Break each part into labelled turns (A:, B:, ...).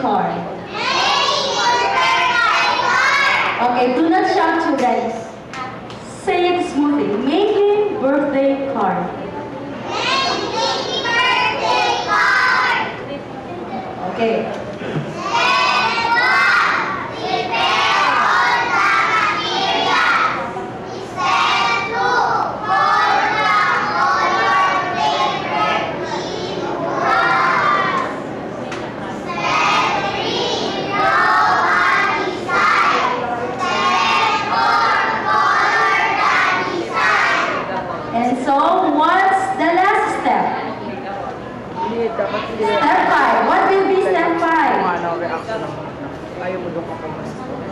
A: card? Okay, do not shout children. Say it smoothly. Making birthday card. Okay. And so, what's the last step? Step 5. What will be step 5?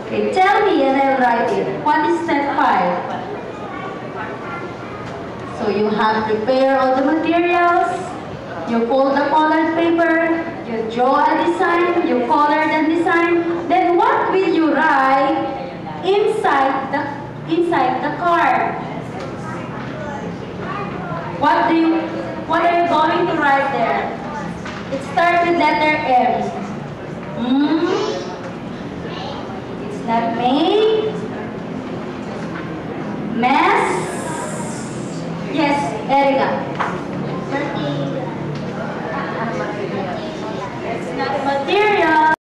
A: Okay, tell me and I'll write it. What is step 5? So you have prepared all the materials, you fold the colored paper, you draw a design, you color the design, then what will you write inside the card? What are you going to write there? It starts with letter M. It's not made. Mess.